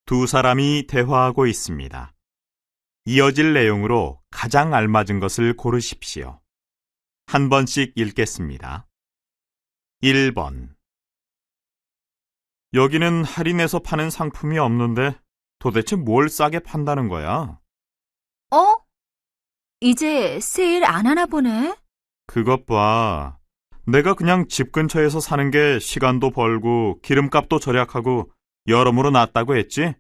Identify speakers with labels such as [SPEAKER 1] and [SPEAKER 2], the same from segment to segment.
[SPEAKER 1] 두 사람이 대화하고 있습니다. 이어질 내용으로 가장 알맞은 것을 고르십시오. 한 번씩 읽겠습니다. 1번. 여기는 할인해서 파는 상품이 없는데 도대체 뭘 싸게 판다는 거야?
[SPEAKER 2] 어? 이제 세일 안 하나 보네?
[SPEAKER 1] 그것 봐. 내가 그냥 집 근처에서 사는 게 시간도 벌고 기름값도 절약하고 여러모로 낫다고 했지?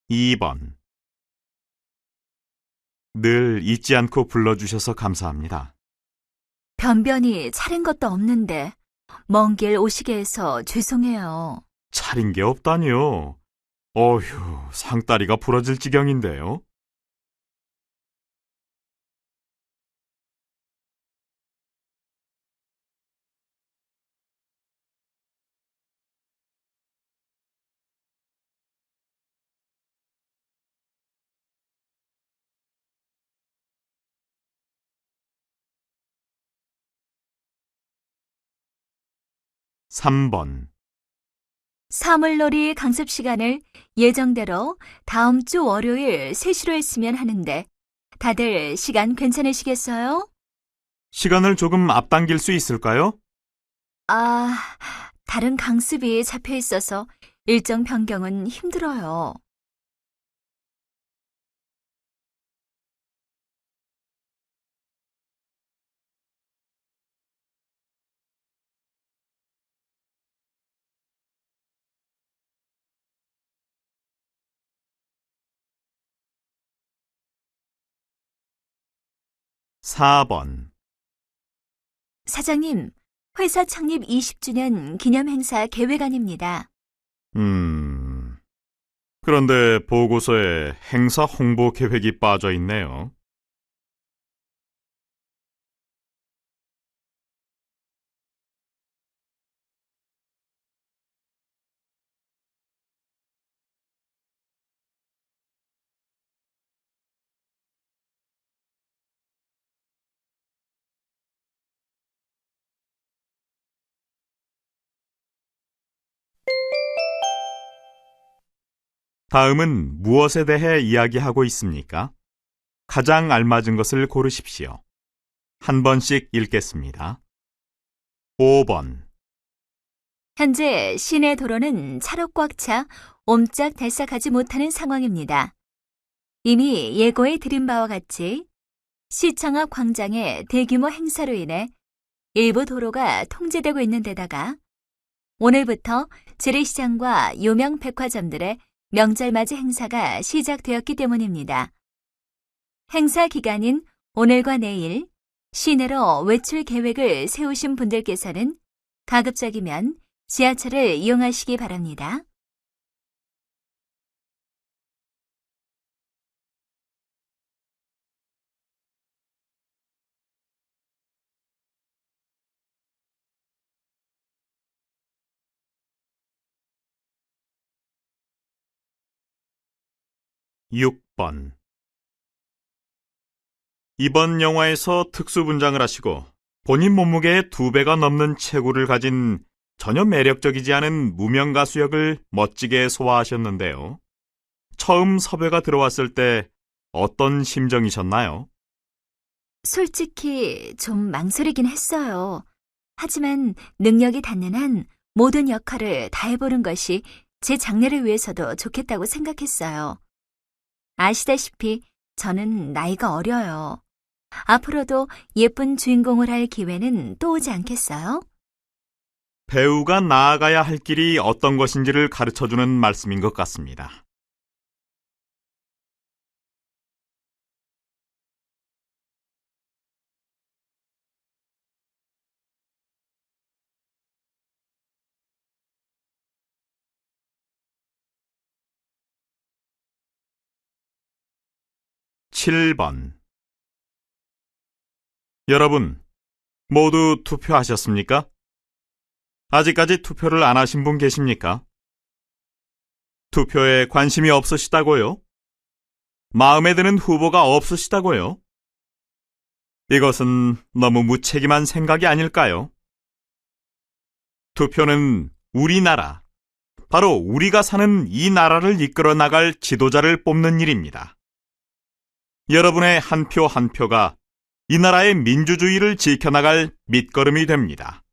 [SPEAKER 1] 2번. 늘 잊지 않고 불러주셔서 감사합니다.
[SPEAKER 2] 변변히 차린 것도 없는데 먼 길 오시게 해서 죄송해요.
[SPEAKER 1] 차린 게 없다니요. 어휴, 상다리가 부러질 지경인데요. 3번.
[SPEAKER 2] 사물놀이 강습 시간을 예정대로 다음 주 월요일 3시로 했으면 하는데 다들 시간 괜찮으시겠어요?
[SPEAKER 1] 시간을 조금 앞당길 수 있을까요?
[SPEAKER 2] 아, 다른 강습이 잡혀 있어서 일정 변경은 힘들어요.
[SPEAKER 1] 4번.
[SPEAKER 2] 사장님, 회사 창립 20주년 기념 행사 계획안입니다.
[SPEAKER 1] 그런데 보고서에 행사 홍보 계획이 빠져 있네요. '다음은 무엇에 대해 이야기하고 있습니까? 가장 알맞은 것을 고르십시오. 한 번씩 읽겠습니다. 5번.
[SPEAKER 2] 현재 시내 도로는 차로 꽉 차 옴짝달싹하지 못하는 상황입니다. 이미 예고해 드린 바와 같이 시청 앞 광장의 대규모 행사로 인해 일부 도로가 통제되고 있는 데다가 오늘부터 재래시장과 유명 백화점들의 명절맞이 행사가 시작되었기 때문입니다. 행사 기간인 오늘과 내일 시내로 외출 계획을 세우신 분들께서는 가급적이면 지하철을 이용하시기 바랍니다.
[SPEAKER 1] 6번. 이번 영화에서 특수분장을 하시고 본인 몸무게의 2배가 넘는 체구를 가진 전혀 매력적이지 않은 무명 가수 역을 멋지게 소화하셨는데요. 처음 섭외가 들어왔을 때 어떤 심정이셨나요?
[SPEAKER 2] 솔직히 좀 망설이긴 했어요. 하지만 능력이 닿는 한 모든 역할을 다해보는 것이 제 장래를 위해서도 좋겠다고 생각했어요. 아시다시피 저는 나이가 어려요. 앞으로도 예쁜 주인공을 할 기회는 또 오지 않겠어요?
[SPEAKER 1] 배우가 나아가야 할 길이 어떤 것인지를 가르쳐주는 말씀인 것 같습니다. 7번. 여러분, 모두 투표하셨습니까? 아직까지 투표를 안 하신 분 계십니까? 투표에 관심이 없으시다고요? 마음에 드는 후보가 없으시다고요? 이것은 너무 무책임한 생각이 아닐까요? 투표는 우리나라, 바로 우리가 사는 이 나라를 이끌어 나갈 지도자를 뽑는 일입니다. 여러분의 한 표 한 표가 이 나라의 민주주의를 지켜나갈 밑거름이 됩니다.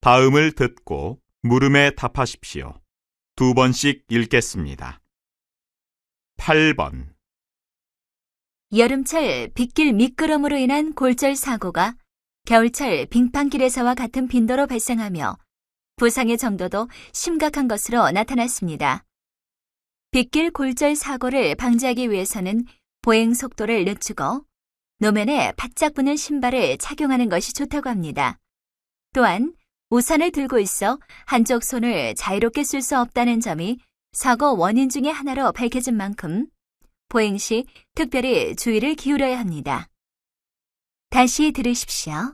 [SPEAKER 1] 다음을 듣고 물음에 답하십시오. 2번씩 읽겠습니다. 8번.
[SPEAKER 2] 여름철 빗길 미끄럼으로 인한 골절 사고가 겨울철 빙판길에서와 같은 빈도로 발생하며 부상의 정도도 심각한 것으로 나타났습니다. 빗길 골절 사고를 방지하기 위해서는 보행 속도를 늦추고 노면에 바짝 붙는 신발을 착용하는 것이 좋다고 합니다. 또한 우산을 들고 있어 한쪽 손을 자유롭게 쓸 수 없다는 점이 사고 원인 중의 하나로 밝혀진 만큼 보행 시 특별히 주의를 기울여야 합니다. 다시 들으십시오.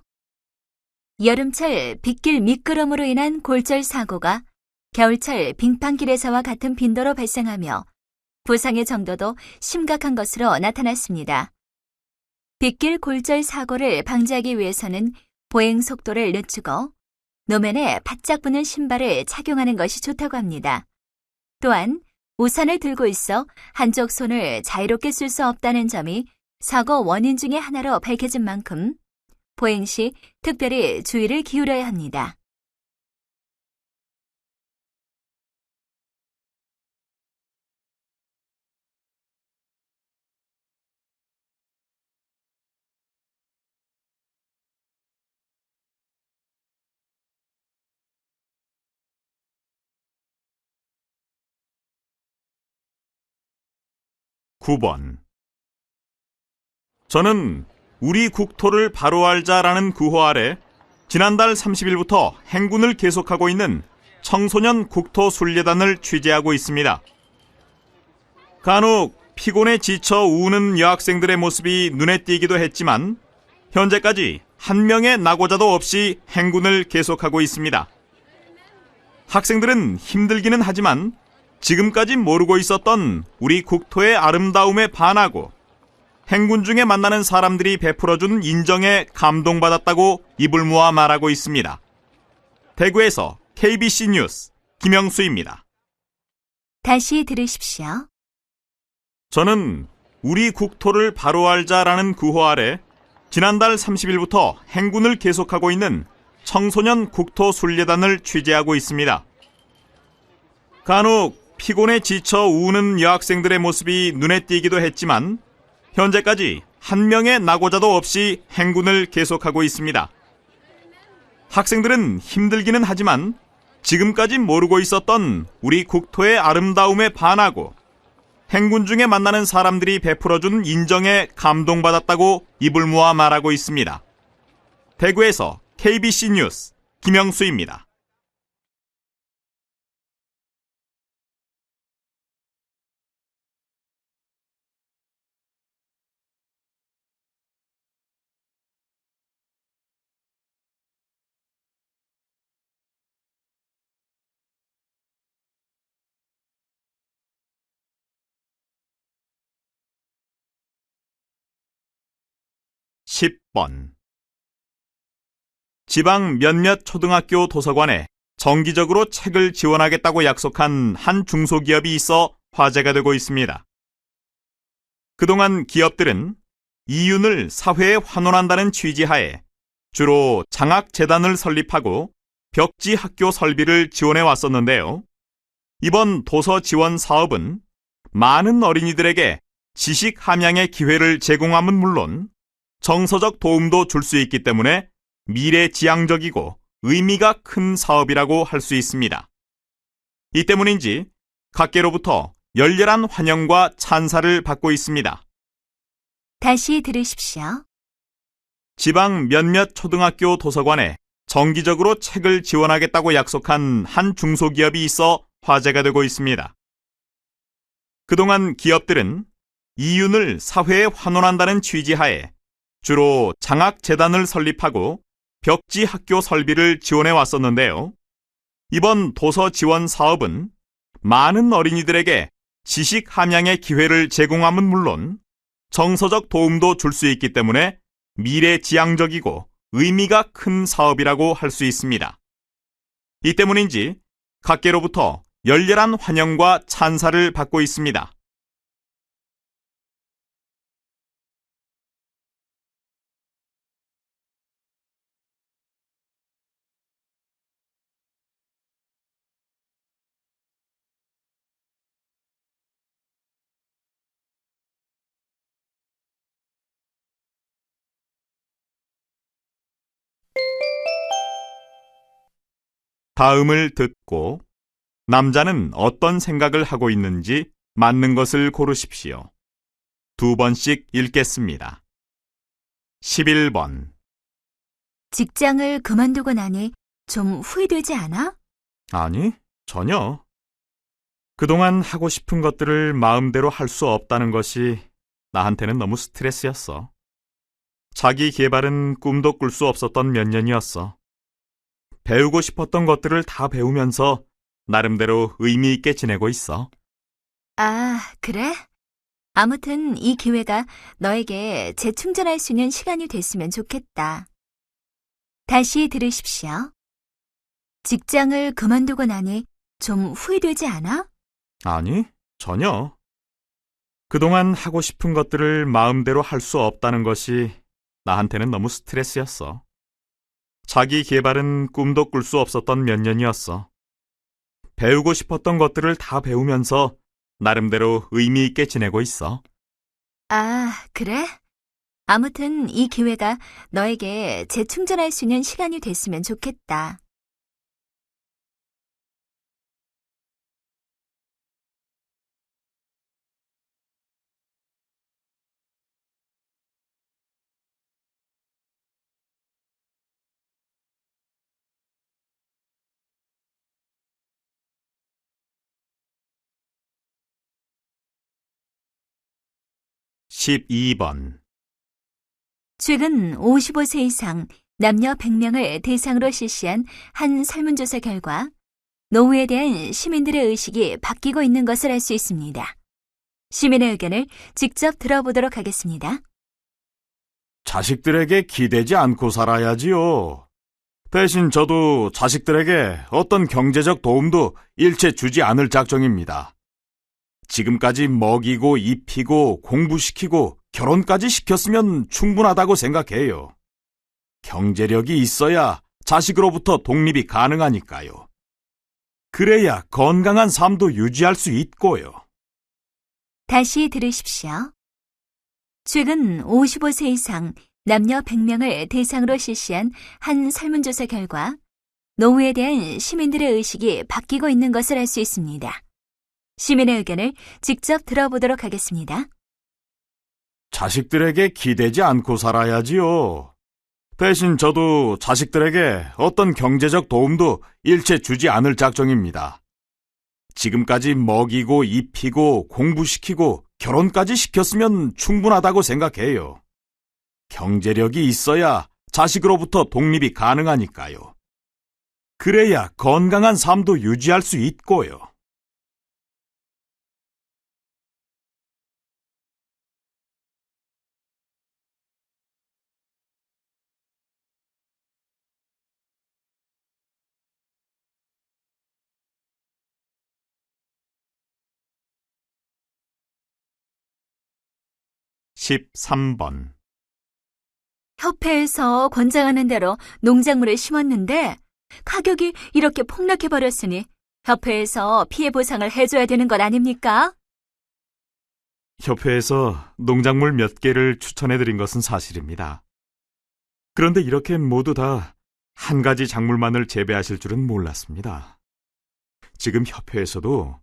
[SPEAKER 2] 여름철 빗길 미끄럼으로 인한 골절 사고가 겨울철 빙판길에서와 같은 빈도로 발생하며 부상의 정도도 심각한 것으로 나타났습니다. 빗길 골절 사고를 방지하기 위해서는 보행 속도를 늦추고 노면에 바짝 붙는 신발을 착용하는 것이 좋다고 합니다. 또한 우산을 들고 있어 한쪽 손을 자유롭게 쓸 수 없다는 점이 사고 원인 중의 하나로 밝혀진 만큼 보행 시 특별히 주의를 기울여야 합니다.
[SPEAKER 1] (9번) 저는 우리 국토를 바로 알자라는 구호 아래 지난달 30일부터 행군을 계속하고 있는 청소년 국토순례단을 취재하고 있습니다. 간혹 피곤에 지쳐 우는 여학생들의 모습이 눈에 띄기도 했지만 현재까지 한 명의 낙오자도 없이 행군을 계속하고 있습니다. 학생들은 힘들기는 하지만 지금까지 모르고 있었던 우리 국토의 아름다움에 반하고 행군 중에 만나는 사람들이 베풀어준 인정에 감동받았다고 입을 모아 말하고 있습니다. 대구에서 KBC 뉴스 김영수입니다.
[SPEAKER 2] 다시 들으십시오.
[SPEAKER 1] 저는 우리 국토를 바로 알자라는 구호 아래 지난달 30일부터 행군을 계속하고 있는 청소년 국토순례단을 취재하고 있습니다. 간혹 피곤에 지쳐 우는 여학생들의 모습이 눈에 띄기도 했지만 현재까지 한 명의 낙오자도 없이 행군을 계속하고 있습니다. 학생들은 힘들기는 하지만 지금까지 모르고 있었던 우리 국토의 아름다움에 반하고 행군 중에 만나는 사람들이 베풀어준 인정에 감동받았다고 입을 모아 말하고 있습니다. 대구에서 KBC 뉴스 김영수입니다. (10번) 지방 몇몇 초등학교 도서관에 정기적으로 책을 지원하겠다고 약속한 한 중소기업이 있어 화제가 되고 있습니다. 그동안 기업들은 이윤을 사회에 환원한다는 취지하에 주로 장학재단을 설립하고 벽지 학교 설비를 지원해 왔었는데요. 이번 도서 지원 사업은 많은 어린이들에게 지식 함양의 기회를 제공함은 물론 정서적 도움도 줄 수 있기 때문에 미래지향적이고 의미가 큰 사업이라고 할 수 있습니다. 이 때문인지 각계로부터 열렬한 환영과 찬사를 받고 있습니다.
[SPEAKER 2] 다시 들으십시오.
[SPEAKER 1] 지방 몇몇 초등학교 도서관에 정기적으로 책을 지원하겠다고 약속한 한 중소기업이 있어 화제가 되고 있습니다. 그동안 기업들은 이윤을 사회에 환원한다는 취지하에 주로 장학재단을 설립하고 벽지 학교 설비를 지원해 왔었는데요. 이번 도서 지원 사업은 많은 어린이들에게 지식 함양의 기회를 제공함은 물론 정서적 도움도 줄 수 있기 때문에 미래지향적이고 의미가 큰 사업이라고 할 수 있습니다. 이 때문인지 각계로부터 열렬한 환영과 찬사를 받고 있습니다. 다음을 듣고 남자는 어떤 생각을 하고 있는지 맞는 것을 고르십시오. 2번씩 읽겠습니다. 11번.
[SPEAKER 2] 직장을 그만두고 나니 좀 후회되지 않아?
[SPEAKER 1] 아니, 전혀. 그동안 하고 싶은 것들을 마음대로 할 수 없다는 것이 나한테는 너무 스트레스였어. 자기 개발은 꿈도 꿀 수 없었던 몇 년이었어. 배우고 싶었던 것들을 다 배우면서 나름대로 의미 있게 지내고 있어.
[SPEAKER 2] 아, 그래? 아무튼 이 기회가 너에게 재충전할 수 있는 시간이 됐으면 좋겠다. 다시 들으십시오. 직장을 그만두고 나니 좀 후회되지 않아?
[SPEAKER 1] 아니, 전혀. 그동안 하고 싶은 것들을 마음대로 할 수 없다는 것이 나한테는 너무 스트레스였어. 자기 개발은 꿈도 꿀 수 없었던 몇 년이었어. 배우고 싶었던 것들을 다 배우면서 나름대로 의미 있게 지내고 있어.
[SPEAKER 2] 아, 그래? 아무튼 이 기회가 너에게 재충전할 수 있는 시간이 됐으면 좋겠다.
[SPEAKER 1] 십이 번.
[SPEAKER 2] 최근 55세 이상 남녀 100명을 대상으로 실시한 한 설문조사 결과 노후에 대한 시민들의 의식이 바뀌고 있는 것을 알 수 있습니다. 시민의 의견을 직접 들어보도록 하겠습니다.
[SPEAKER 3] 자식들에게 기대지 않고 살아야지요. 대신 저도 자식들에게 어떤 경제적 도움도 일체 주지 않을 작정입니다. 지금까지 먹이고 입히고 공부시키고 결혼까지 시켰으면 충분하다고 생각해요. 경제력이 있어야 자식으로부터 독립이 가능하니까요. 그래야 건강한 삶도 유지할 수 있고요.
[SPEAKER 2] 다시 들으십시오. 최근 55세 이상 남녀 100명을 대상으로 실시한 한 설문조사 결과 노후에 대한 시민들의 의식이 바뀌고 있는 것을 알 수 있습니다. 시민의 의견을 직접 들어보도록 하겠습니다.
[SPEAKER 3] 자식들에게 기대지 않고 살아야지요. 대신 저도 자식들에게 어떤 경제적 도움도 일체 주지 않을 작정입니다. 지금까지 먹이고 입히고 공부시키고 결혼까지 시켰으면 충분하다고 생각해요. 경제력이 있어야 자식으로부터 독립이 가능하니까요. 그래야 건강한 삶도 유지할 수 있고요.
[SPEAKER 1] 십삼 번.
[SPEAKER 2] 협회에서 권장하는 대로 농작물을 심었는데 가격이 이렇게 폭락해버렸으니 협회에서 피해 보상을 해줘야 되는 것 아닙니까?
[SPEAKER 1] 협회에서 농작물 몇 개를 추천해드린 것은 사실입니다. 그런데 이렇게 모두 다 한 가지 작물만을 재배하실 줄은 몰랐습니다. 지금 협회에서도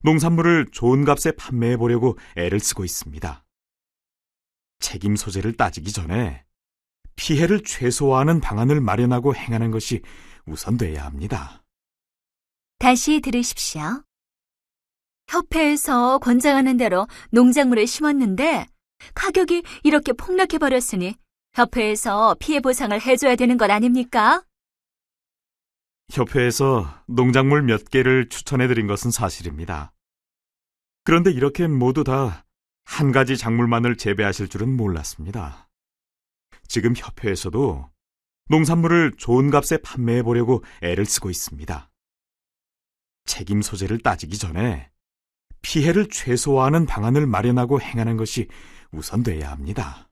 [SPEAKER 3] 농산물을 좋은 값에 판매해 보려고 애를 쓰고 있습니다. 책임 소재를 따지기 전에 피해를 최소화하는 방안을 마련하고 행하는 것이 우선돼야 합니다.
[SPEAKER 2] 다시 들으십시오. 협회에서 권장하는 대로 농작물을 심었는데 가격이 이렇게 폭락해버렸으니 협회에서 피해 보상을 해줘야 되는 것 아닙니까?
[SPEAKER 3] 협회에서 농작물 몇 개를 추천해 드린 것은 사실입니다. 그런데 이렇게 모두 다 한 가지 작물만을 재배하실 줄은 몰랐습니다. 지금 협회에서도 농산물을 좋은 값에 판매해 보려고 애를 쓰고 있습니다. 책임 소재를 따지기 전에 피해를 최소화하는 방안을 마련하고 행하는 것이 우선돼야 합니다.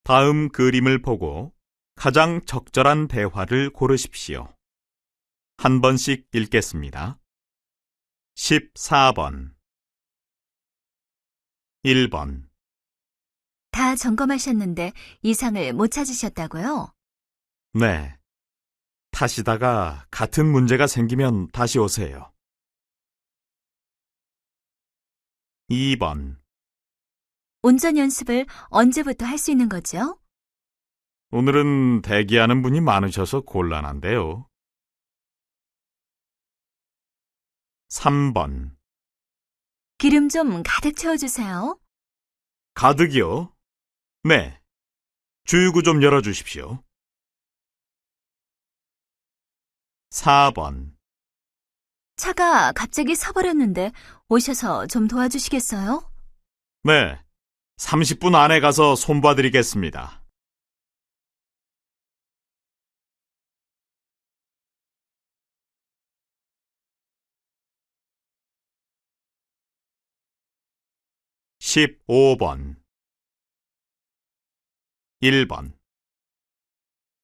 [SPEAKER 1] 다음 그림을 보고 가장 적절한 대화를 고르십시오. 한 번씩 읽겠습니다. 14번 1번
[SPEAKER 2] 다 점검하셨는데 이상을 못 찾으셨다고요?
[SPEAKER 3] 네. 타시다가 같은 문제가 생기면 다시 오세요.
[SPEAKER 1] 2번
[SPEAKER 2] 운전 연습을 언제부터 할 수 있는 거죠?
[SPEAKER 3] 오늘은 대기하는 분이 많으셔서 곤란한데요.
[SPEAKER 1] 3번
[SPEAKER 2] 기름 좀 가득 채워주세요.
[SPEAKER 3] 가득이요? 네. 주유구 좀 열어주십시오.
[SPEAKER 1] 4번
[SPEAKER 2] 차가 갑자기 서버렸는데 오셔서 좀 도와주시겠어요?
[SPEAKER 1] 네, 30분 안에 가서 손봐드리겠습니다. 15번 1번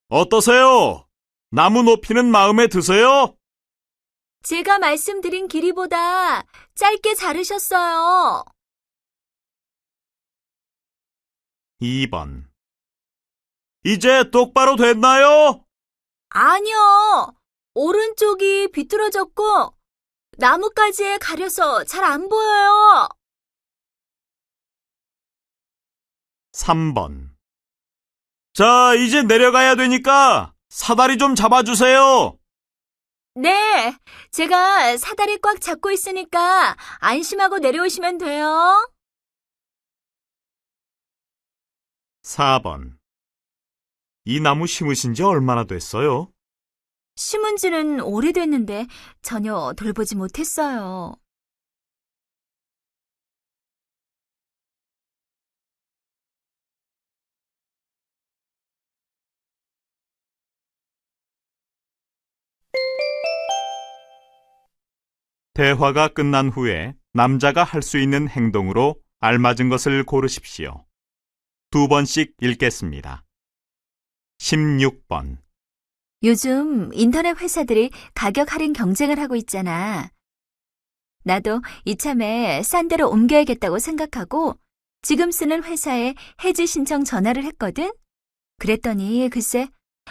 [SPEAKER 1] 어떠세요? 나무 높이는 마음에 드세요?
[SPEAKER 2] 제가 말씀드린 길이보다 짧게 자르셨어요.
[SPEAKER 1] 2번 이제 똑바로 됐나요?
[SPEAKER 2] 아니요. 오른쪽이 비뚤어졌고 나뭇가지에 가려서 잘 안 보여요.
[SPEAKER 1] 3번 자, 이제 내려가야 되니까 사다리 좀 잡아주세요.
[SPEAKER 2] 네, 제가 사다리 꽉 잡고 있으니까 안심하고 내려오시면 돼요.
[SPEAKER 1] 4번 이 나무 심으신 지 얼마나 됐어요?
[SPEAKER 2] 심은 지는 오래됐는데 전혀 돌보지 못했어요.
[SPEAKER 1] 대화가 끝난 후에 남자가 할 수 있는 행동으로 알맞은 것을 고르십시오. 두 번씩 읽겠습니다. 16번
[SPEAKER 2] 요즘 인터넷 회사들이 가격 할인 경쟁을 하고 있잖아. 나도 이참에 싼 데로 옮겨야겠다고 생각하고 지금 쓰는 회사에 해지 신청 전화를 했거든? 그랬더니 글쎄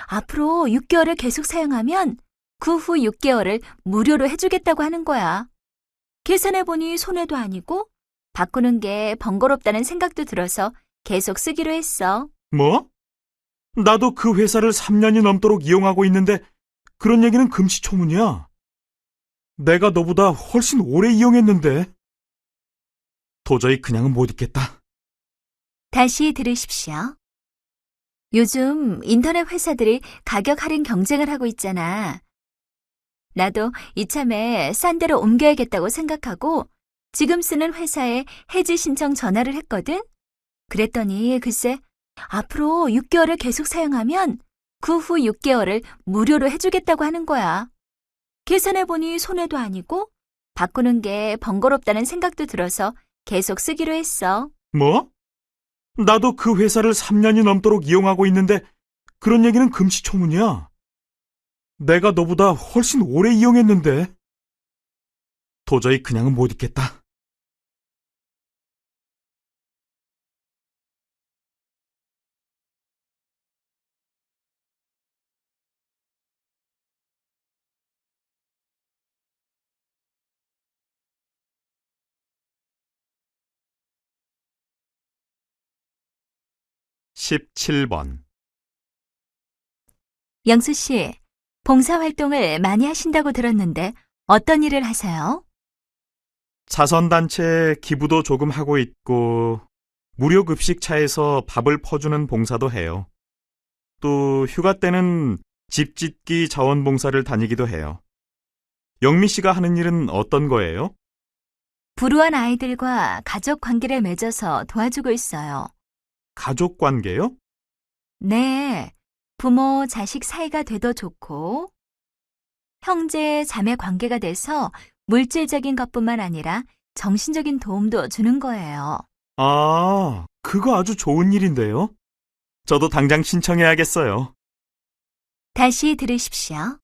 [SPEAKER 2] 앞으로 6개월을 계속 사용하면 그 후 6개월을 무료로 해주겠다고 하는 거야. 계산해보니 손해도 아니고 바꾸는 게 번거롭다는 생각도 들어서 계속 쓰기로 했어.
[SPEAKER 3] 뭐? 나도 그 회사를 3년이 넘도록 이용하고 있는데 그런 얘기는 금시초문이야. 내가 너보다 훨씬 오래 이용했는데. 도저히 그냥은 못 있겠다.
[SPEAKER 2] 다시 들으십시오. 요즘 인터넷 회사들이 가격 할인 경쟁을 하고 있잖아. 나도 이참에 싼 데로 옮겨야겠다고 생각하고 지금 쓰는 회사에 해지 신청 전화를 했거든? 그랬더니 글쎄 앞으로 6개월을 계속 사용하면 그 후 6개월을 무료로 해주겠다고 하는 거야. 계산해보니 손해도 아니고 바꾸는 게 번거롭다는 생각도 들어서 계속 쓰기로 했어.
[SPEAKER 3] 뭐? 나도 그 회사를 3년이 넘도록 이용하고 있는데 그런 얘기는 금시초문이야. 내가 너보다 훨씬 오래 이용했는데. 도저히 그냥은 못 있겠다.
[SPEAKER 1] (17번)
[SPEAKER 2] 영수 씨, 봉사활동을 많이 하신다고 들었는데 어떤 일을 하세요?
[SPEAKER 1] 자선단체 기부도 조금 하고 있고 무료 급식차에서 밥을 퍼주는 봉사도 해요. 또 휴가 때는 집 짓기 자원봉사를 다니기도 해요. 영미 씨가 하는 일은 어떤 거예요?
[SPEAKER 2] 불우한 아이들과 가족 관계를 맺어서 도와주고 있어요.
[SPEAKER 1] 가족 관계요?
[SPEAKER 2] 네, 부모, 자식 사이가 되더 좋고, 형제, 자매 관계가 돼서 물질적인 것뿐만 아니라 정신적인 도움도 주는 거예요.
[SPEAKER 1] 아, 그거 아주 좋은 일인데요. 저도 당장 신청해야겠어요.
[SPEAKER 2] 다시 들으십시오.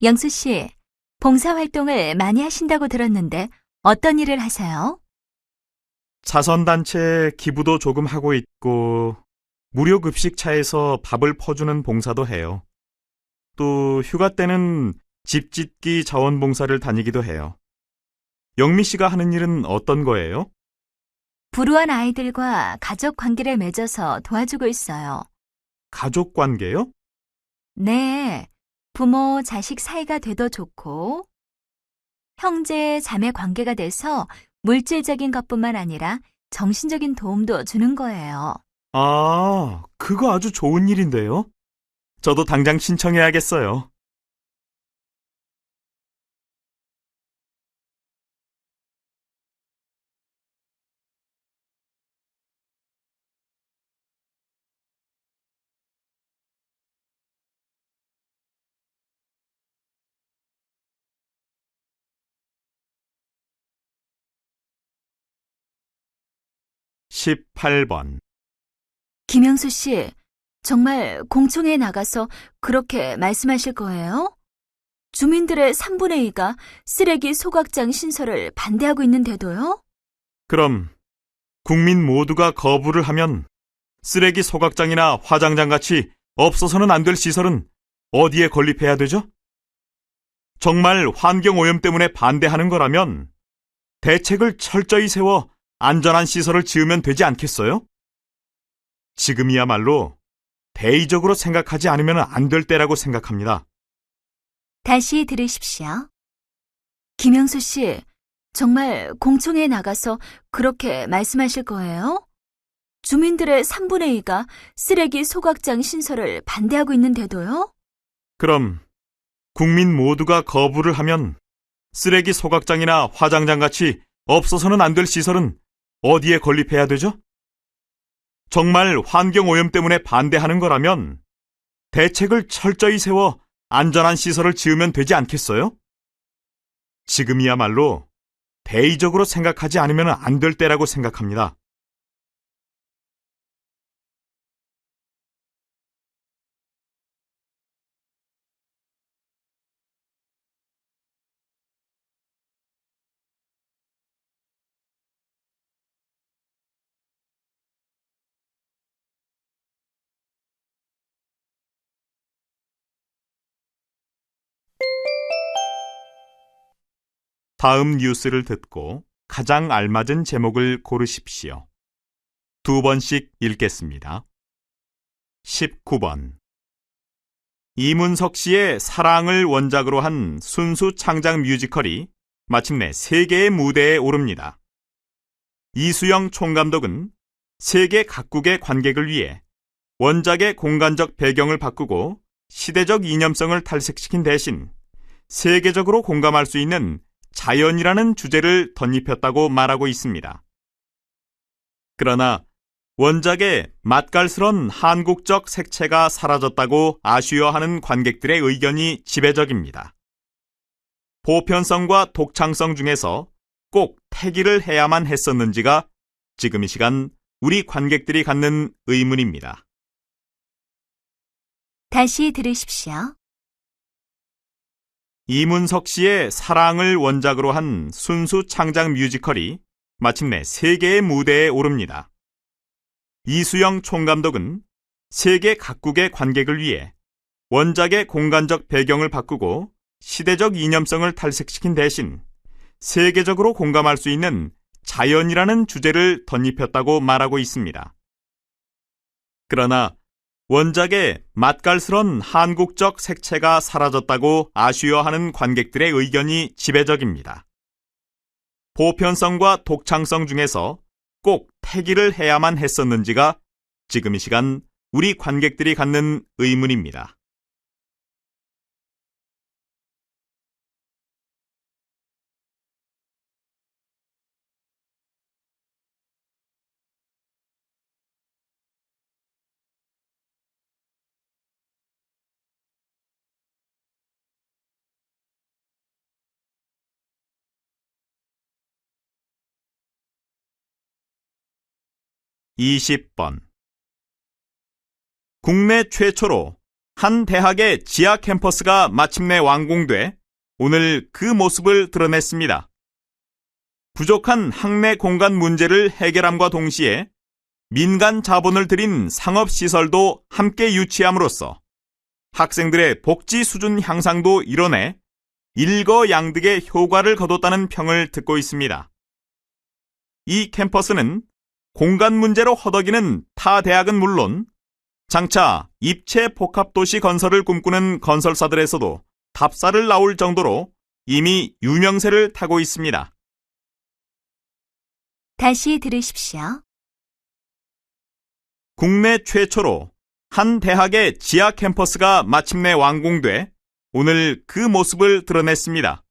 [SPEAKER 2] 영수 씨, 봉사활동을 많이 하신다고 들었는데 어떤 일을 하세요?
[SPEAKER 1] 자선단체 기부도 조금 하고 있고 무료 급식차에서 밥을 퍼주는 봉사도 해요. 또 휴가 때는 집 짓기 자원봉사를 다니기도 해요. 영미 씨가 하는 일은 어떤 거예요?
[SPEAKER 2] 불우한 아이들과 가족 관계를 맺어서 도와주고 있어요.
[SPEAKER 1] 가족 관계요?
[SPEAKER 2] 네, 부모, 자식 사이가 되더 좋고, 형제, 자매 관계가 돼서 물질적인 것뿐만 아니라 정신적인 도움도 주는 거예요.
[SPEAKER 1] 아, 그거 아주 좋은 일인데요. 저도 당장 신청해야겠어요. (18번)
[SPEAKER 2] 김영수 씨, 정말 공청회에 나가서 그렇게 말씀하실 거예요? 주민들의 3분의 2가 쓰레기 소각장 신설을 반대하고 있는데도요?
[SPEAKER 1] 그럼 국민 모두가 거부를 하면 쓰레기 소각장이나 화장장 같이 없어서는 안 될 시설은 어디에 건립해야 되죠? 정말 환경오염 때문에 반대하는 거라면 대책을 철저히 세워 안전한 시설을 지으면 되지 않겠어요? 지금이야말로 대의적으로 생각하지 않으면 안 될 때라고 생각합니다.
[SPEAKER 2] 다시 들으십시오. 김영수 씨, 정말 공청회에 나가서 그렇게 말씀하실 거예요? 주민들의 3분의 2가 쓰레기 소각장 신설을 반대하고 있는데도요?
[SPEAKER 1] 그럼 국민 모두가 거부를 하면 쓰레기 소각장이나 화장장 같이 없어서는 안 될 시설은 어디에 건립해야 되죠? 정말 환경오염 때문에 반대하는 거라면 대책을 철저히 세워 안전한 시설을 지으면 되지 않겠어요? 지금이야말로 대의적으로 생각하지 않으면 안 될 때라고 생각합니다. 다음 뉴스를 듣고 가장 알맞은 제목을 고르십시오. 2번씩 읽겠습니다. 19번. 이문석 씨의 사랑을 원작으로 한 순수 창작 뮤지컬이 마침내 세계의 무대에 오릅니다. 이수영 총감독은 세계 각국의 관객을 위해 원작의 공간적 배경을 바꾸고 시대적 이념성을 탈색시킨 대신 세계적으로 공감할 수 있는 자연이라는 주제를 덧입혔다고 말하고 있습니다. 그러나 원작의 맛깔스런 한국적 색채가 사라졌다고 아쉬워하는 관객들의 의견이 지배적입니다. 보편성과 독창성 중에서 꼭 택일을 해야만 했었는지가 지금 이 시간 우리 관객들이 갖는 의문입니다.
[SPEAKER 2] 다시 들으십시오.
[SPEAKER 1] 이문석 씨의 사랑을 원작으로 한 순수 창작 뮤지컬이 마침내 세계의 무대에 오릅니다. 이수영 총감독은 세계 각국의 관객을 위해 원작의 공간적 배경을 바꾸고 시대적 이념성을 탈색시킨 대신 세계적으로 공감할 수 있는 자연이라는 주제를 덧입혔다고 말하고 있습니다. 그러나 원작의 맛깔스런 한국적 색채가 사라졌다고 아쉬워하는 관객들의 의견이 지배적입니다. 보편성과 독창성 중에서 꼭 택일을 해야만 했었는지가 지금 이 시간 우리 관객들이 갖는 의문입니다. (20번) 국내 최초로 한 대학의 지하 캠퍼스가 마침내 완공돼 오늘 그 모습을 드러냈습니다. 부족한 학내 공간 문제를 해결함과 동시에 민간 자본을 들인 상업시설도 함께 유치함으로써 학생들의 복지 수준 향상도 이뤄내 일거양득의 효과를 거뒀다는 평을 듣고 있습니다. 이 캠퍼스는 공간 문제로 허덕이는 타 대학은 물론 장차 입체 복합도시 건설을 꿈꾸는 건설사들에서도 답사를 나올 정도로 이미 유명세를 타고 있습니다.
[SPEAKER 2] 다시 들으십시오.
[SPEAKER 1] 국내 최초로 한 대학의 지하 캠퍼스가 마침내 완공돼 오늘 그 모습을 드러냈습니다.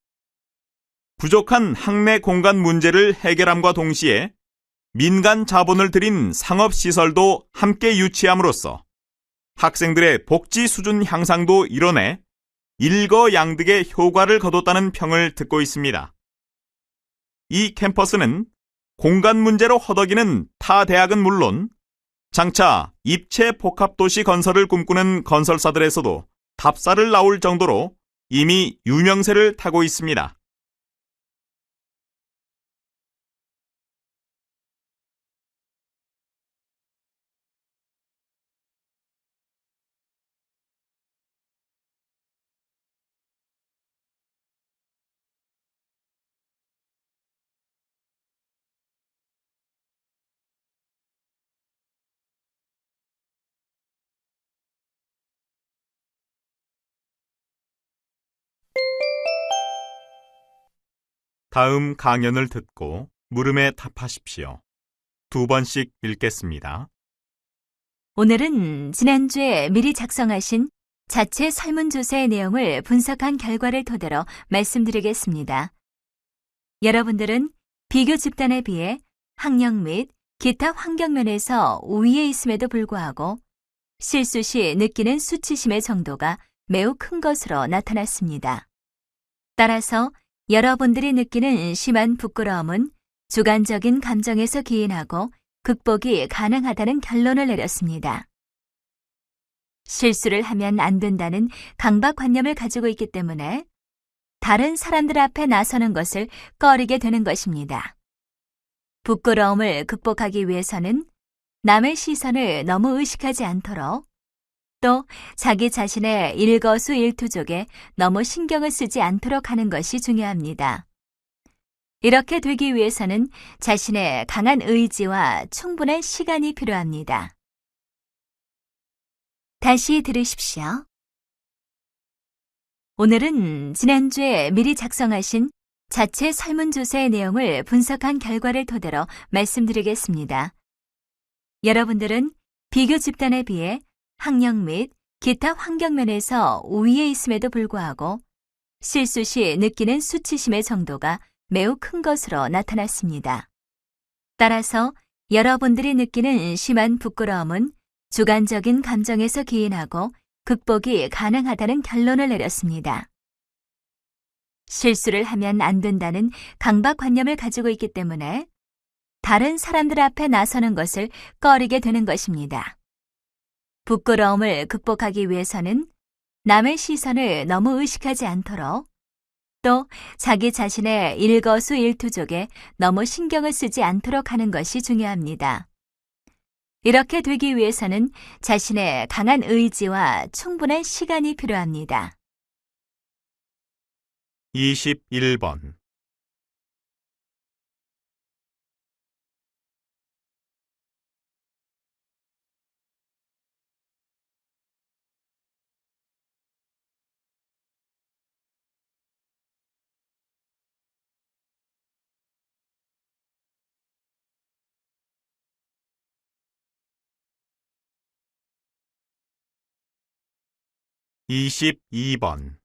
[SPEAKER 1] 부족한 학내 공간 문제를 해결함과 동시에 민간 자본을 들인 상업시설도 함께 유치함으로써 학생들의 복지 수준 향상도 이뤄내 일거양득의 효과를 거뒀다는 평을 듣고 있습니다. 이 캠퍼스는 공간 문제로 허덕이는 타 대학은 물론 장차 입체 복합도시 건설을 꿈꾸는 건설사들에서도 답사를 나올 정도로 이미 유명세를 타고 있습니다. 다음 강연을 듣고 물음에 답하십시오. 2번씩 읽겠습니다.
[SPEAKER 2] 오늘은 지난주에 미리 작성하신 자체 설문조사의 내용을 분석한 결과를 토대로 말씀드리겠습니다. 여러분들은 비교 집단에 비해 학력 및 기타 환경면에서 우위에 있음에도 불구하고 실수 시 느끼는 수치심의 정도가 매우 큰 것으로 나타났습니다. 따라서 여러분들이 느끼는 심한 부끄러움은 주관적인 감정에서 기인하고 극복이 가능하다는 결론을 내렸습니다. 실수를 하면 안 된다는 강박관념을 가지고 있기 때문에 다른 사람들 앞에 나서는 것을 꺼리게 되는 것입니다. 부끄러움을 극복하기 위해서는 남의 시선을 너무 의식하지 않도록 또 자기 자신의 일거수일투족에 너무 신경을 쓰지 않도록 하는 것이 중요합니다. 이렇게 되기 위해서는 자신의 강한 의지와 충분한 시간이 필요합니다. 다시 들으십시오. 오늘은 지난주에 미리 작성하신 자체 설문조사의 내용을 분석한 결과를 토대로 말씀드리겠습니다. 여러분들은 비교 집단에 비해 학력 및 기타 환경면에서 우위에 있음에도 불구하고 실수 시 느끼는 수치심의 정도가 매우 큰 것으로 나타났습니다. 따라서 여러분들이 느끼는 심한 부끄러움은 주관적인 감정에서 기인하고 극복이 가능하다는 결론을 내렸습니다. 실수를 하면 안 된다는 강박관념을 가지고 있기 때문에 다른 사람들 앞에 나서는 것을 꺼리게 되는 것입니다. 부끄러움을 극복하기 위해서는 남의 시선을 너무 의식하지 않도록 또 자기 자신의 일거수일투족에 너무 신경을 쓰지 않도록 하는 것이 중요합니다. 이렇게 되기 위해서는 자신의 강한 의지와 충분한 시간이 필요합니다.
[SPEAKER 1] 21번. (22번)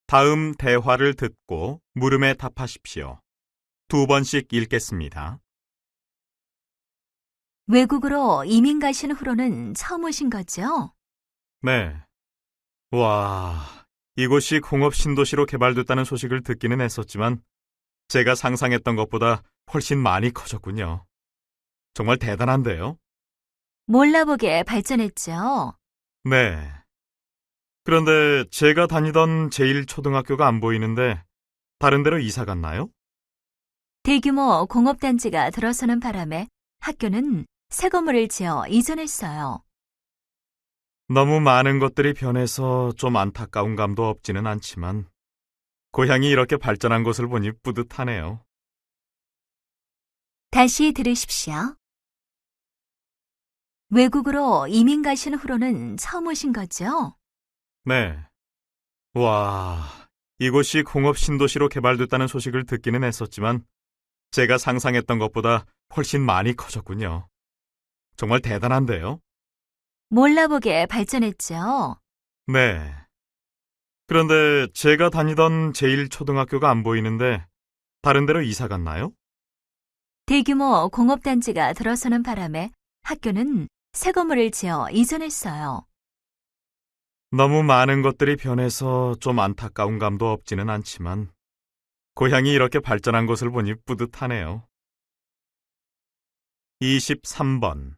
[SPEAKER 1] 다음 대화를 듣고 물음에 답하십시오. 2번씩 읽겠습니다.
[SPEAKER 2] 외국으로 이민 가신 후로는 처음 오신 거죠?
[SPEAKER 1] 네. 와, 이곳이 공업 신도시로 개발됐다는 소식을 듣기는 했었지만 제가 상상했던 것보다 훨씬 많이 커졌군요. 정말 대단한데요?
[SPEAKER 2] 몰라보게 발전했죠?
[SPEAKER 1] 네. 그런데 제가 다니던 제1초등학교가 안 보이는데 다른 데로 이사 갔나요?
[SPEAKER 2] 대규모 공업단지가 들어서는 바람에 학교는 새 건물을 지어 이전했어요.
[SPEAKER 1] 너무 많은 것들이 변해서 좀 안타까운 감도 없지는 않지만 고향이 이렇게 발전한 것을 보니 뿌듯하네요.
[SPEAKER 2] 다시 들으십시오. 외국으로 이민 가신 후로는 처음 오신 거죠?
[SPEAKER 1] 네. 와, 이곳이 공업 신도시로 개발됐다는 소식을 듣기는 했었지만 제가 상상했던 것보다 훨씬 많이 커졌군요. 정말 대단한데요?
[SPEAKER 2] 몰라보게 발전했죠?
[SPEAKER 1] 네. 그런데 제가 다니던 제1초등학교가 안 보이는데 다른 데로 이사 갔나요?
[SPEAKER 2] 대규모 공업단지가 들어서는 바람에 학교는 새 건물을 지어 이전했어요.
[SPEAKER 1] 너무 많은 것들이 변해서 좀 안타까운 감도 없지는 않지만 고향이 이렇게 발전한 것을 보니 뿌듯하네요. 23번.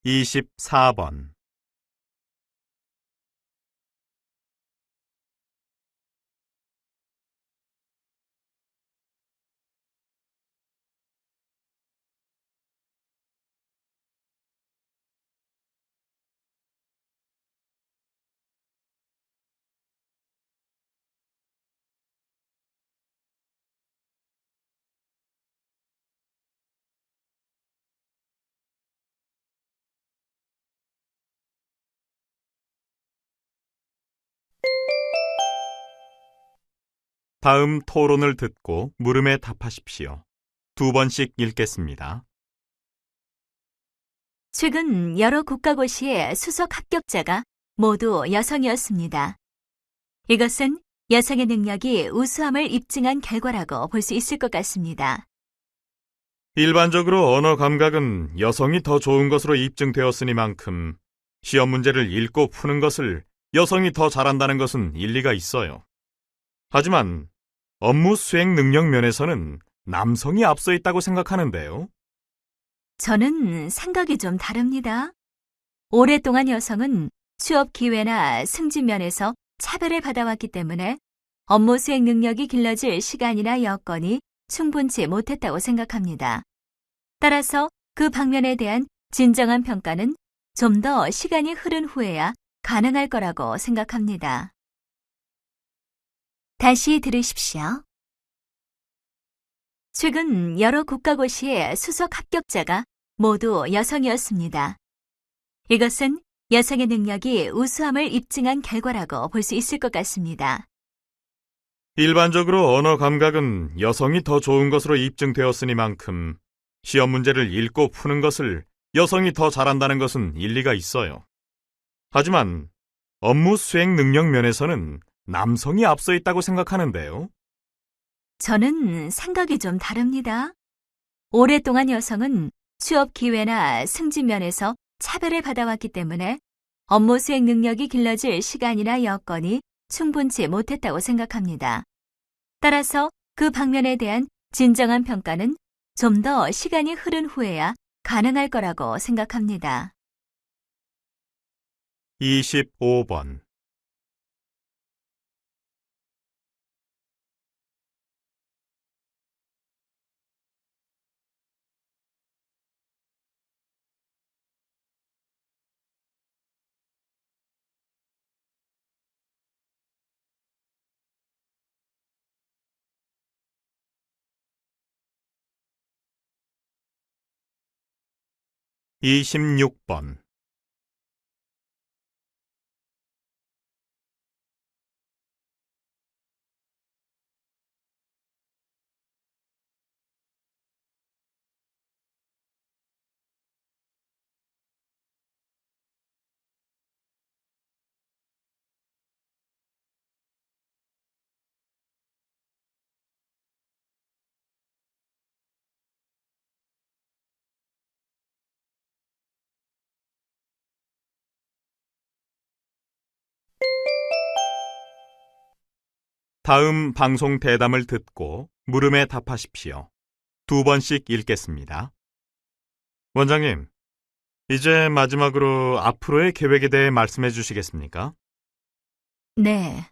[SPEAKER 1] (24번) 다음 토론을 듣고 물음에 답하십시오. 2번씩 읽겠습니다.
[SPEAKER 2] 최근 여러 국가고시의 수석 합격자가 모두 여성이었습니다. 이것은 여성의 능력이 우수함을 입증한 결과라고 볼 수 있을 것 같습니다.
[SPEAKER 1] 일반적으로 언어 감각은 여성이 더 좋은 것으로 입증되었으니만큼 시험 문제를 읽고 푸는 것을 여성이 더 잘한다는 것은 일리가 있어요. 하지만 업무 수행 능력 면에서는 남성이 앞서 있다고 생각하는데요.
[SPEAKER 2] 저는 생각이 좀 다릅니다. 오랫동안 여성은 취업 기회나 승진 면에서 차별을 받아왔기 때문에 업무 수행 능력이 길러질 시간이나 여건이 충분치 못했다고 생각합니다. 따라서 그 방면에 대한 진정한 평가는 좀 더 시간이 흐른 후에야 가능할 거라고 생각합니다. 다시 들으십시오. 최근 여러 국가고시의 수석 합격자가 모두 여성이었습니다. 이것은 여성의 능력이 우수함을 입증한 결과라고 볼 수 있을 것 같습니다.
[SPEAKER 1] 일반적으로 언어 감각은 여성이 더 좋은 것으로 입증되었으니만큼 시험 문제를 읽고 푸는 것을 여성이 더 잘한다는 것은 일리가 있어요. 하지만 업무 수행 능력 면에서는 남성이 앞서 있다고 생각하는데요.
[SPEAKER 2] 저는 생각이 좀 다릅니다. 오랫동안 여성은 취업 기회나 승진 면에서 차별을 받아왔기 때문에 업무 수행 능력이 길러질 시간이나 여건이 충분치 못했다고 생각합니다. 따라서 그 방면에 대한 진정한 평가는 좀 더 시간이 흐른 후에야 가능할 거라고 생각합니다.
[SPEAKER 1] 25번. 이십육 번. 다음 방송 대담을 듣고 물음에 답하십시오. 2번씩 읽겠습니다. 원장님, 이제 마지막으로 앞으로의 계획에 대해 말씀해 주시겠습니까?
[SPEAKER 2] 네.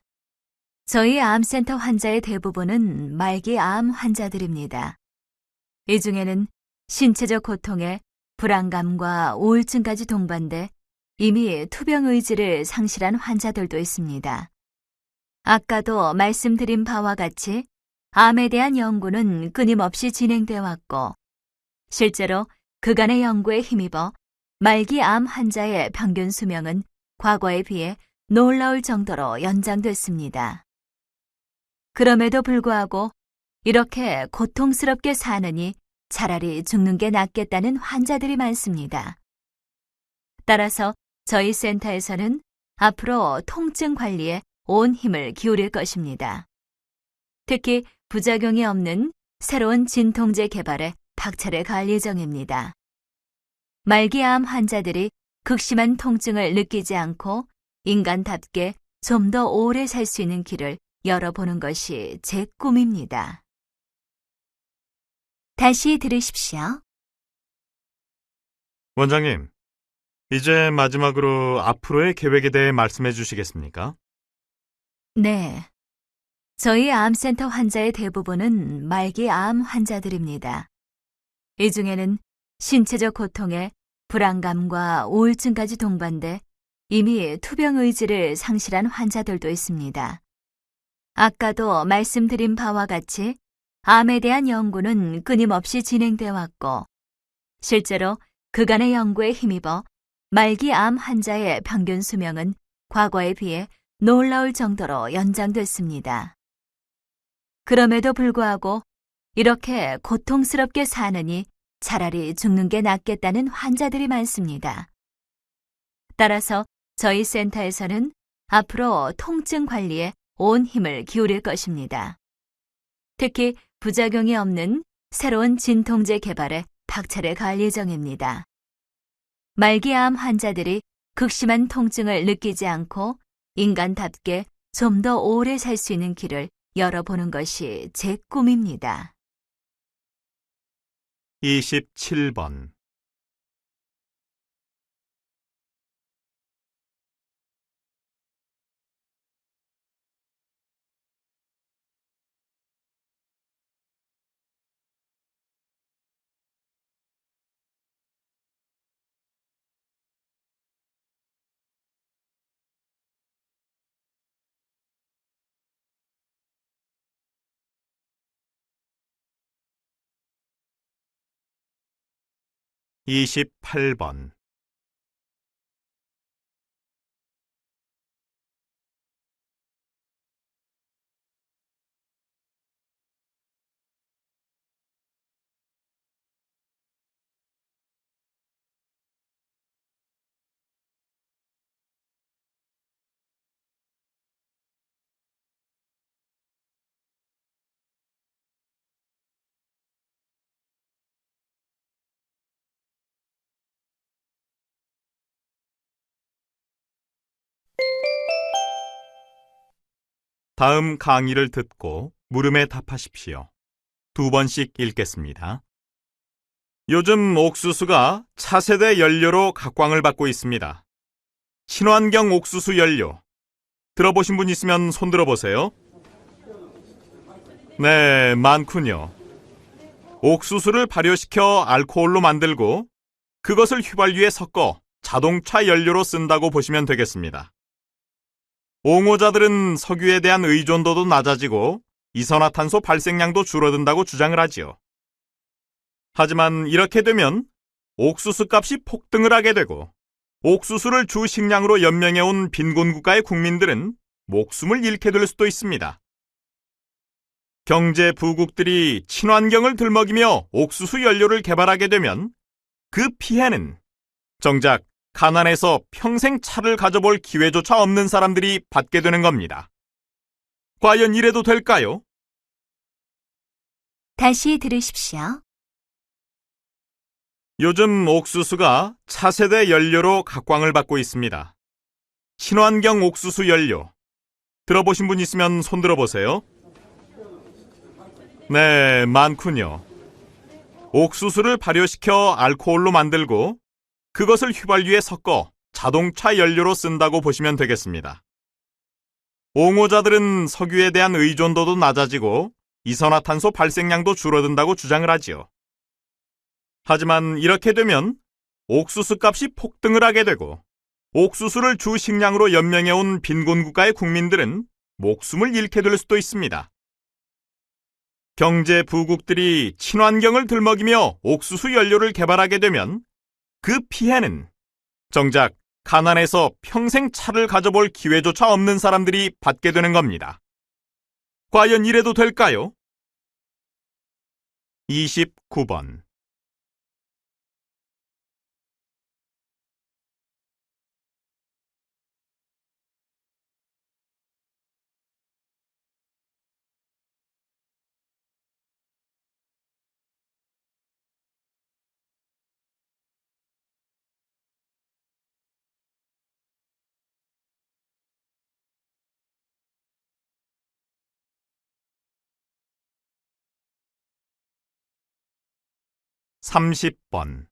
[SPEAKER 2] 저희 암센터 환자의 대부분은 말기 암 환자들입니다. 이 중에는 신체적 고통에 불안감과 우울증까지 동반돼 이미 투병 의지를 상실한 환자들도 있습니다. 아까도 말씀드린 바와 같이 암에 대한 연구는 끊임없이 진행되어 왔고, 실제로 그간의 연구에 힘입어 말기 암 환자의 평균 수명은 과거에 비해 놀라울 정도로 연장됐습니다. 그럼에도 불구하고 이렇게 고통스럽게 사느니 차라리 죽는 게 낫겠다는 환자들이 많습니다. 따라서 저희 센터에서는 앞으로 통증 관리에 온 힘을 기울일 것입니다. 특히 부작용이 없는 새로운 진통제 개발에 박차를 가할 예정입니다. 말기암 환자들이 극심한 통증을 느끼지 않고 인간답게 좀 더 오래 살 수 있는 길을 열어보는 것이 제 꿈입니다. 다시 들으십시오.
[SPEAKER 1] 원장님, 이제 마지막으로 앞으로의 계획에 대해 말씀해 주시겠습니까?
[SPEAKER 2] 네. 저희 암센터 환자의 대부분은 말기 암 환자들입니다. 이 중에는 신체적 고통에 불안감과 우울증까지 동반돼 이미 투병 의지를 상실한 환자들도 있습니다. 아까도 말씀드린 바와 같이 암에 대한 연구는 끊임없이 진행되어 왔고, 실제로 그간의 연구에 힘입어 말기 암 환자의 평균 수명은 과거에 비해 놀라울 정도로 연장됐습니다. 그럼에도 불구하고 이렇게 고통스럽게 사느니 차라리 죽는 게 낫겠다는 환자들이 많습니다. 따라서 저희 센터에서는 앞으로 통증 관리에 온 힘을 기울일 것입니다. 특히 부작용이 없는 새로운 진통제 개발에 박차를 가할 예정입니다. 말기암 환자들이 극심한 통증을 느끼지 않고 인간답게 좀 더 오래 살 수 있는 길을 열어보는 것이 제 꿈입니다.
[SPEAKER 1] 27번. 28번. 다음 강의를 듣고 물음에 답하십시오. 2번씩 읽겠습니다. 요즘 옥수수가 차세대 연료로 각광을 받고 있습니다. 친환경 옥수수 연료. 들어보신 분 있으면 손 들어보세요. 네, 많군요. 옥수수를 발효시켜 알코올로 만들고 그것을 휘발유에 섞어 자동차 연료로 쓴다고 보시면 되겠습니다. 옹호자들은 석유에 대한 의존도도 낮아지고 이산화탄소 발생량도 줄어든다고 주장을 하지요. 하지만 이렇게 되면 옥수수 값이 폭등을 하게 되고 옥수수를 주 식량으로 연명해온 빈곤 국가의 국민들은 목숨을 잃게 될 수도 있습니다. 경제 부국들이 친환경을 들먹이며 옥수수 연료를 개발하게 되면 그 피해는 정작 가난해서 평생 차를 가져볼 기회조차 없는 사람들이 받게 되는 겁니다. 과연 이래도 될까요?
[SPEAKER 2] 다시 들으십시오.
[SPEAKER 1] 요즘 옥수수가 차세대 연료로 각광을 받고 있습니다. 친환경 옥수수 연료. 들어보신 분 있으면 손 들어보세요. 네, 많군요. 옥수수를 발효시켜 알코올로 만들고 그것을 휘발유에 섞어 자동차 연료로 쓴다고 보시면 되겠습니다. 옹호자들은 석유에 대한 의존도도 낮아지고 이산화탄소 발생량도 줄어든다고 주장을 하지요. 하지만 이렇게 되면 옥수수 값이 폭등을 하게 되고 옥수수를 주 식량으로 연명해온 빈곤 국가의 국민들은 목숨을 잃게 될 수도 있습니다. 경제 부국들이 친환경을 들먹이며 옥수수 연료를 개발하게 되면 그 피해는 정작 가난해서 평생 차를 가져볼 기회조차 없는 사람들이 받게 되는 겁니다. 과연 이래도 될까요? 29번. (30번)